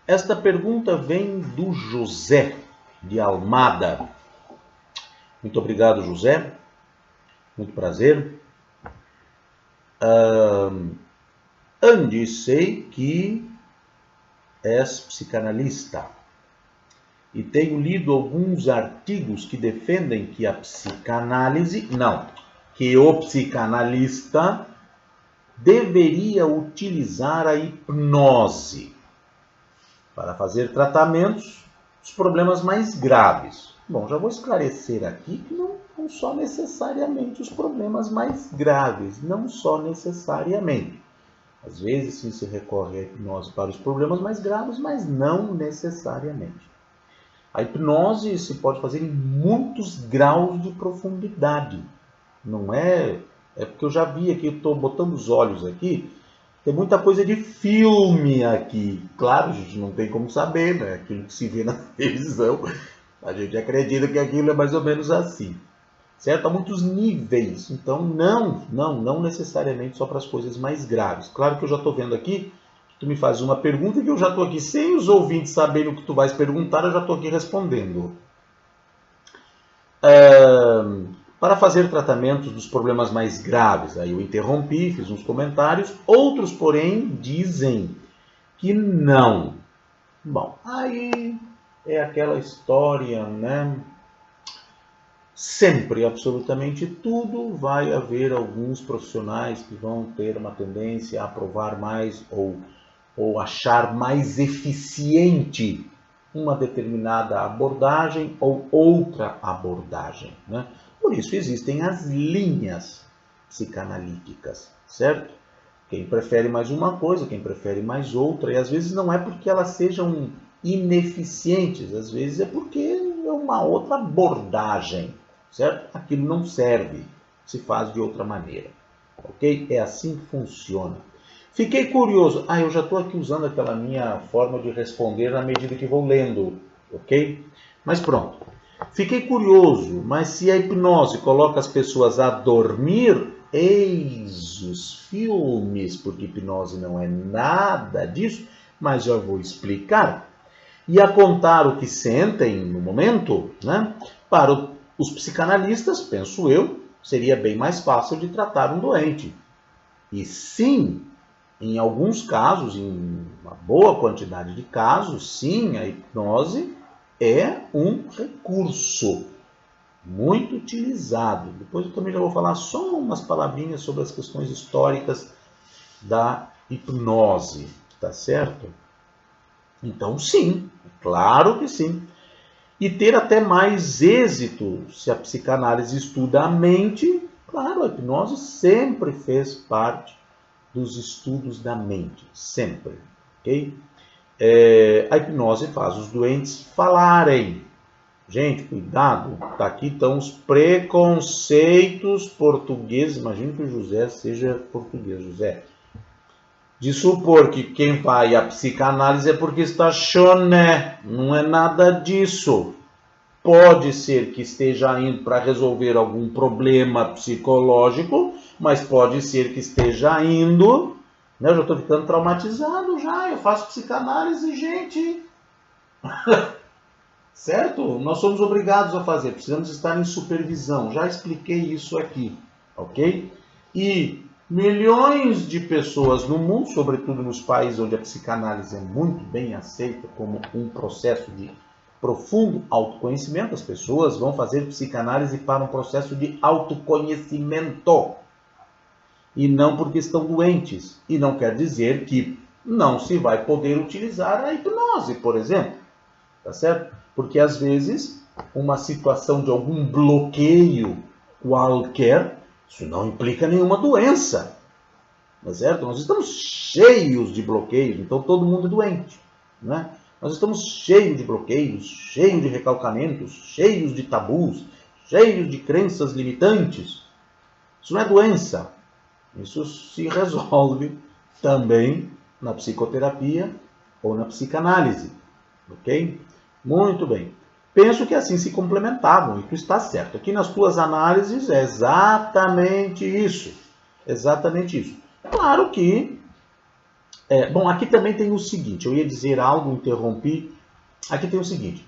Esta pergunta vem do José de Almada. Muito obrigado, José. Muito prazer. Andy, sei que és psicanalista e tenho lido alguns artigos que defendem que a psicanálise, que o psicanalista deveria utilizar a hipnose para fazer tratamentos dos problemas mais graves. Bom, já vou esclarecer aqui que não só necessariamente os problemas mais graves, não só necessariamente. Às vezes sim se recorre à hipnose para os problemas mais graves, mas não necessariamente. A hipnose se pode fazer em muitos graus de profundidade. Não é... É porque eu já vi aqui, eu estou botando os olhos aqui, tem muita coisa de filme aqui. Claro, a gente não tem como saber, né? Aquilo que se vê na televisão, a gente acredita que aquilo é mais ou menos assim. Certo? Há muitos níveis, então não necessariamente só para as coisas mais graves. Claro que eu já estou vendo aqui, tu me faz uma pergunta que eu já estou aqui, sem os ouvintes saberem o que tu vais perguntar, eu já estou aqui respondendo. Para fazer tratamentos dos problemas mais graves, aí eu interrompi, fiz uns comentários, outros, porém, dizem que não. Bom, aí é aquela história, né? Sempre, absolutamente tudo, vai haver alguns profissionais que vão ter uma tendência a aprovar mais ou achar mais eficiente uma determinada abordagem ou outra abordagem, né? Por isso existem as linhas psicanalíticas, certo? Quem prefere mais uma coisa, quem prefere mais outra, e às vezes não é porque elas sejam ineficientes, às vezes é porque é uma outra abordagem, certo? Aquilo não serve, se faz de outra maneira, ok? É assim que funciona. Fiquei curioso, eu já estou aqui usando aquela minha forma de responder na medida que vou lendo, ok? Mas pronto. Fiquei curioso, mas se a hipnose coloca as pessoas a dormir, eis os filmes, porque hipnose não é nada disso, mas já vou explicar. E a contar o que sentem no momento, né? Para os psicanalistas, penso eu, seria bem mais fácil de tratar um doente. E sim, em alguns casos, em uma boa quantidade de casos, sim, a hipnose é um recurso muito utilizado. Depois eu também já vou falar só umas palavrinhas sobre as questões históricas da hipnose, tá certo? Então sim, claro que sim. E ter até mais êxito se a psicanálise estuda a mente, claro, a hipnose sempre fez parte dos estudos da mente, sempre, ok? A hipnose faz os doentes falarem. Gente, cuidado, tá aqui estão os preconceitos portugueses. Imagino que o José seja português, José. De supor que quem vai à psicanálise é porque está choné. Não é nada disso. Pode ser que esteja indo para resolver algum problema psicológico, mas pode ser que esteja indo... Eu já estou ficando traumatizado já, eu faço psicanálise, gente. Certo? Nós somos obrigados a fazer, precisamos estar em supervisão. Já expliquei isso aqui, ok? E milhões de pessoas no mundo, sobretudo nos países onde a psicanálise é muito bem aceita como um processo de profundo autoconhecimento, as pessoas vão fazer psicanálise para um processo de autoconhecimento. E não porque estão doentes. E não quer dizer que não se vai poder utilizar a hipnose, por exemplo. Tá certo? Porque às vezes uma situação de algum bloqueio qualquer, isso não implica nenhuma doença. Tá certo? Nós estamos cheios de bloqueios, então todo mundo é doente, né? Nós estamos cheios de bloqueios, cheios de recalcamentos, cheios de tabus, cheios de crenças limitantes. Isso não é doença. Isso se resolve também na psicoterapia ou na psicanálise, ok? Muito bem. Penso que assim se complementavam, e tu está certo. Aqui nas tuas análises é exatamente isso. Exatamente isso. Claro que Bom, aqui também tem o seguinte, eu ia dizer algo, interrompi. Aqui tem o seguinte,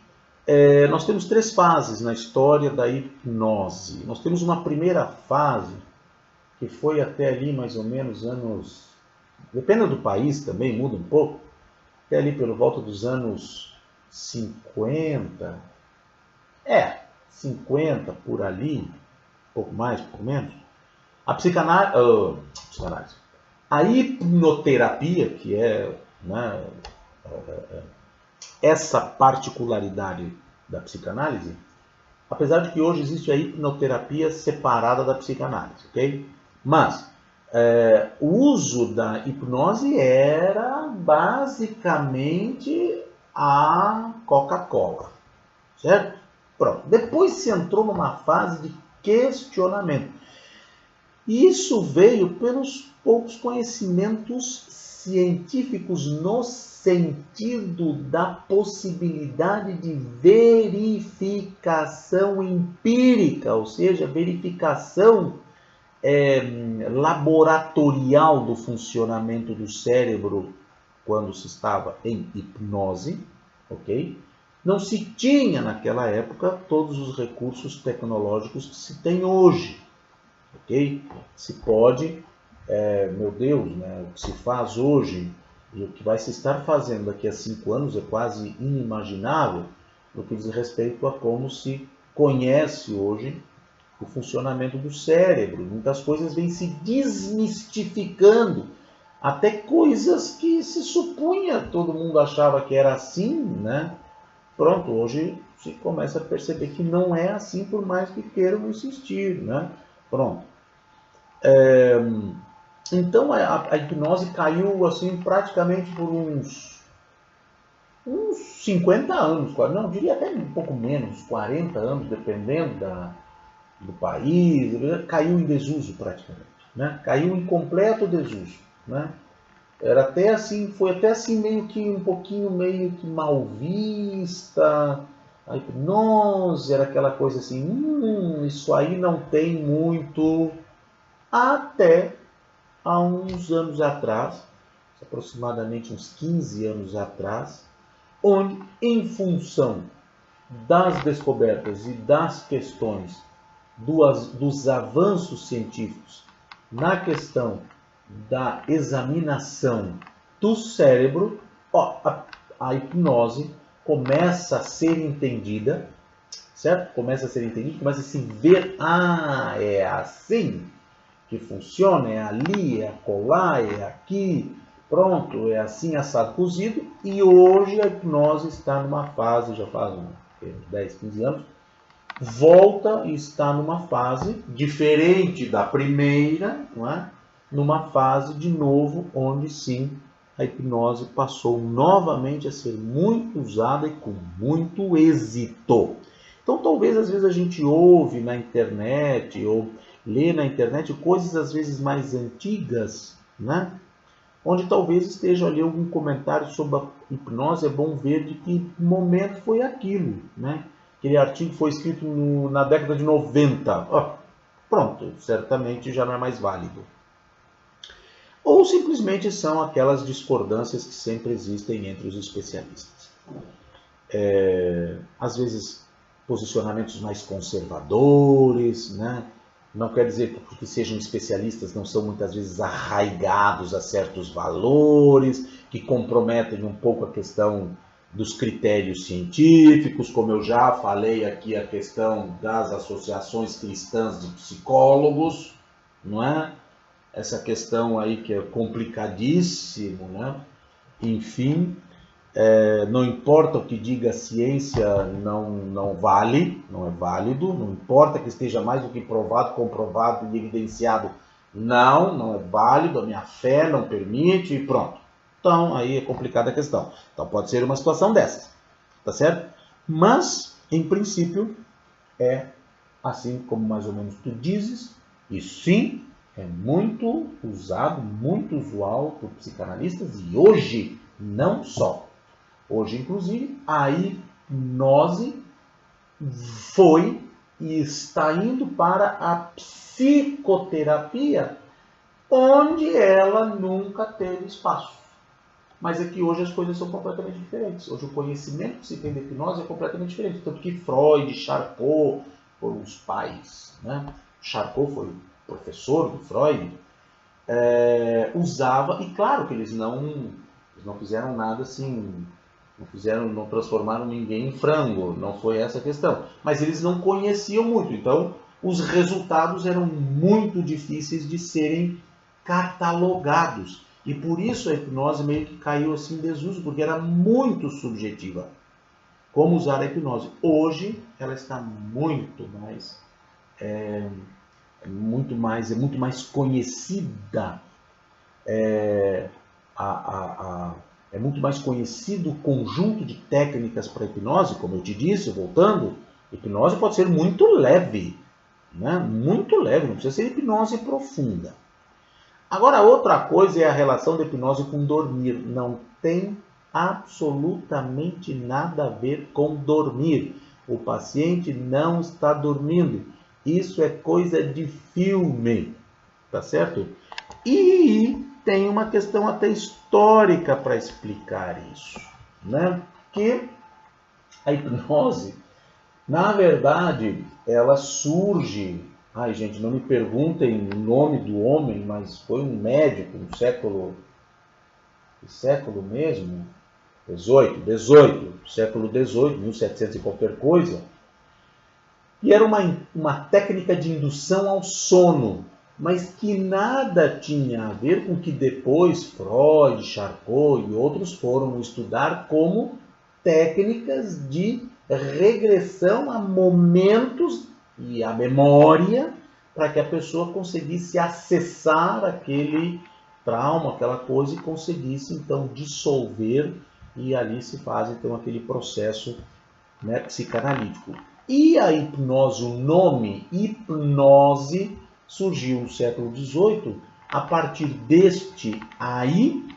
nós temos 3 fases na história da hipnose. Nós temos uma primeira fase, que foi até ali mais ou menos anos, depende do país também, muda um pouco, até ali pelo volta dos anos 50, 50 por ali, um pouco mais, um pouco menos. A psicanálise, a hipnoterapia, que é, né, essa particularidade da psicanálise, apesar de que hoje existe a hipnoterapia separada da psicanálise, ok? Mas o uso da hipnose era basicamente a Coca-Cola, certo? Pronto. Depois se entrou numa fase de questionamento. E isso veio pelos poucos conhecimentos científicos no sentido da possibilidade de verificação empírica, ou seja, verificação laboratorial do funcionamento do cérebro quando se estava em hipnose, ok? Não se tinha naquela época todos os recursos tecnológicos que se tem hoje, ok? Se pode, meu Deus, né, o que se faz hoje e o que vai se estar fazendo daqui a 5 anos é quase inimaginável no que diz respeito a como se conhece hoje o funcionamento do cérebro. Muitas coisas vêm se desmistificando, até coisas que se supunha, todo mundo achava que era assim, né? Pronto, hoje se começa a perceber que não é assim, por mais que queiram insistir, né? Pronto. Então a hipnose caiu assim praticamente por uns 50 anos, não, eu diria até um pouco menos, 40 anos, dependendo do país, caiu em desuso praticamente, né? Caiu em completo desuso, né? Era até assim, foi até assim meio que um pouquinho meio que mal vista. A hipnose era aquela coisa assim, isso aí não tem muito, até há uns anos atrás, aproximadamente uns 15 anos atrás, onde em função das descobertas e das questões dos avanços científicos na questão da examinação do cérebro, a hipnose começa a ser entendida, certo? Começa a ser entendida, começa a se ver, é assim que funciona, é ali, é acolá, é aqui, pronto, é assim assado cozido, e hoje a hipnose está numa fase, já faz uns 10, 15 anos, volta e está numa fase diferente da primeira, não é? Numa fase de novo, onde sim a hipnose passou novamente a ser muito usada e com muito êxito. Então talvez às vezes a gente ouve na internet ou lê na internet coisas às vezes mais antigas, né? Onde talvez esteja ali algum comentário sobre a hipnose, é bom ver de que momento foi aquilo, né? Aquele artigo foi escrito na década de 90. Pronto, certamente já não é mais válido. Ou simplesmente são aquelas discordâncias que sempre existem entre os especialistas. Às vezes, posicionamentos mais conservadores, né? Não quer dizer que porque sejam especialistas não são muitas vezes arraigados a certos valores, que comprometem um pouco a questão dos critérios científicos, como eu já falei aqui, a questão das associações cristãs de psicólogos, não é? Essa questão aí que é complicadíssimo, né? Enfim, não importa o que diga a ciência, não vale, não é válido, não importa que esteja mais do que provado, comprovado e evidenciado, não é válido, a minha fé não permite e pronto. Então, aí é complicada a questão. Então, pode ser uma situação dessas, tá certo? Mas, em princípio, é assim como mais ou menos tu dizes, e sim, é muito usado, muito usual por psicanalistas, e hoje, não só. Hoje, inclusive, a hipnose foi e está indo para a psicoterapia, onde ela nunca teve espaço. Mas é que hoje as coisas são completamente diferentes. Hoje o conhecimento que se tem de hipnose é completamente diferente. Tanto que Freud, Charcot foram os pais, né? Charcot foi professor do Freud, usava, e claro que eles não fizeram nada assim, não transformaram ninguém em frango, não foi essa a questão. Mas eles não conheciam muito, então os resultados eram muito difíceis de serem catalogados. E por isso a hipnose meio que caiu assim em desuso, porque era muito subjetiva. Como usar a hipnose? Hoje ela está muito mais conhecida. É muito mais conhecido o conjunto de técnicas para hipnose, como eu te disse, voltando. Hipnose pode ser muito leve, né? Muito leve, não precisa ser hipnose profunda. Agora, outra coisa é a relação da hipnose com dormir. Não tem absolutamente nada a ver com dormir. O paciente não está dormindo. Isso é coisa de filme, tá certo? E tem uma questão até histórica para explicar isso, né? Que a hipnose, na verdade, ela surge... Ai, gente, não me perguntem o nome do homem, mas foi um médico no século mesmo, século XVIII, 1700 e qualquer coisa, e era uma técnica de indução ao sono, mas que nada tinha a ver com que depois Freud, Charcot e outros foram estudar como técnicas de regressão a momentos e a memória, para que a pessoa conseguisse acessar aquele trauma, aquela coisa, e conseguisse então dissolver, e ali se faz então aquele processo, né, psicanalítico. E a hipnose, o nome hipnose, surgiu no século XVIII, a partir deste aí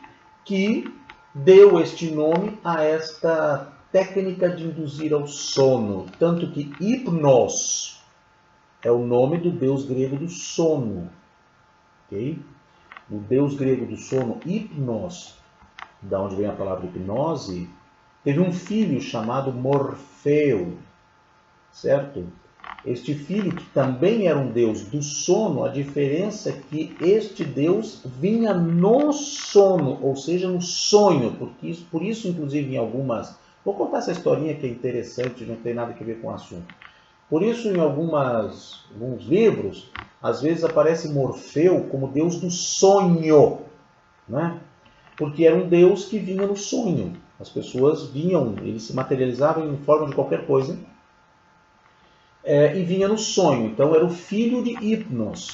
que deu este nome a esta técnica de induzir ao sono. Tanto que hipnos é o nome do deus grego do sono. Ok? O deus grego do sono, Hipnos, da onde vem a palavra hipnose, teve um filho chamado Morfeu, certo? Este filho, que também era um deus do sono, a diferença é que este deus vinha no sono, ou seja, no sonho, por isso, inclusive, em algumas... Vou contar essa historinha que é interessante, não tem nada a ver com o assunto. Por isso, em alguns livros, às vezes aparece Morfeu como deus do sonho, né? Porque era um deus que vinha no sonho. As pessoas vinham, ele se materializava em forma de qualquer coisa, e vinha no sonho. Então era o filho de Hipnos,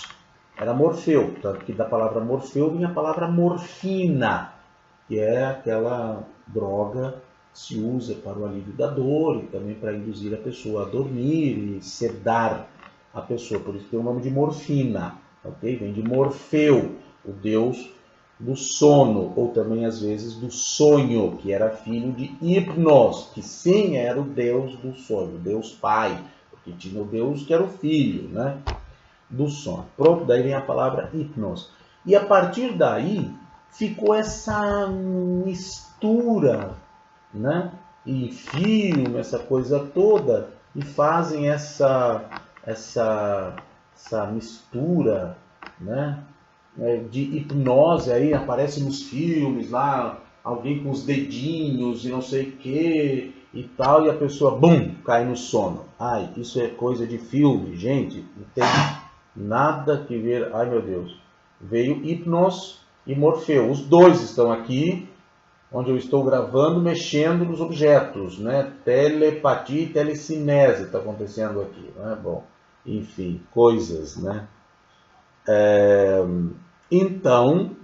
era Morfeu. Tanto que da palavra Morfeu vinha a palavra morfina, que é aquela droga que se usa para o alívio da dor e também para induzir a pessoa a dormir e sedar a pessoa. Por isso tem o nome de morfina, ok? Vem de Morfeu, o deus do sono, ou também às vezes do sonho, que era filho de Hipnos, que sim era o deus do sonho, o deus pai, porque tinha o deus que era o filho, né, do sono. Pronto, daí vem a palavra Hipnos. E a partir daí ficou essa mistura, né, e filme, essa coisa toda, e fazem essa mistura, né, de hipnose. Aí aparece nos filmes lá, alguém com os dedinhos e não sei o que e tal, e a pessoa, bum, cai no sono. Ai, isso é coisa de filme, gente, não tem nada que ver. Ai, meu Deus, veio Hipnos e Morfeu, os dois estão aqui, onde eu estou gravando, mexendo nos objetos, né? Telepatia e telecinese está acontecendo aqui, né? Bom, enfim, coisas, né? Então,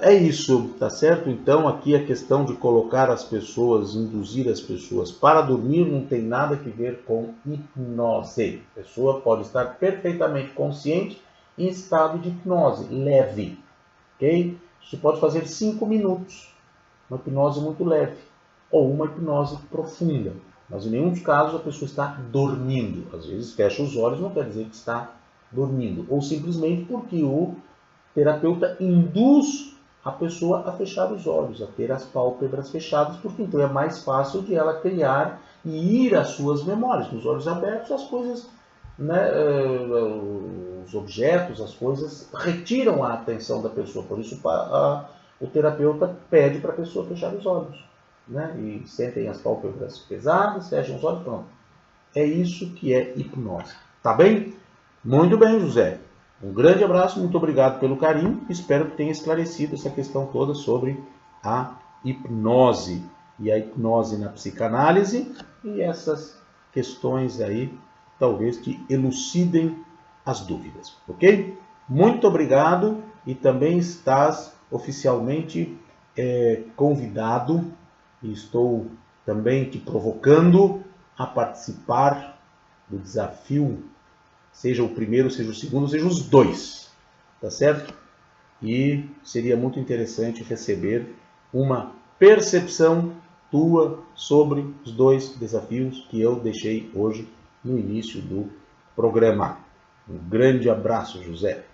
é isso, tá certo? Então, aqui a questão de colocar as pessoas, induzir as pessoas para dormir, não tem nada a ver com hipnose. A pessoa pode estar perfeitamente consciente em estado de hipnose, leve, ok? Você pode fazer 5 minutos, uma hipnose muito leve, ou uma hipnose profunda. Mas em nenhum dos casos a pessoa está dormindo. Às vezes fecha os olhos, não quer dizer que está dormindo. Ou simplesmente porque o terapeuta induz a pessoa a fechar os olhos, a ter as pálpebras fechadas, porque então é mais fácil de ela criar e ir às suas memórias. Nos olhos abertos, as coisas, né, os objetos, as coisas retiram a atenção da pessoa. Por isso o terapeuta pede para a pessoa fechar os olhos, né, e sentem as pálpebras pesadas, fechem os olhos, pronto. É isso que é hipnose. Tá bem? Muito bem, José. Um grande abraço, muito obrigado pelo carinho. Espero que tenha esclarecido essa questão toda sobre a hipnose e a hipnose na psicanálise e essas questões aí talvez te elucidem as dúvidas, ok? Muito obrigado e também estás oficialmente convidado e estou também te provocando a participar do desafio, seja o primeiro, seja o segundo, seja os dois, tá certo? E seria muito interessante receber uma percepção tua sobre os dois desafios que eu deixei hoje no início do programa. Um grande abraço, José.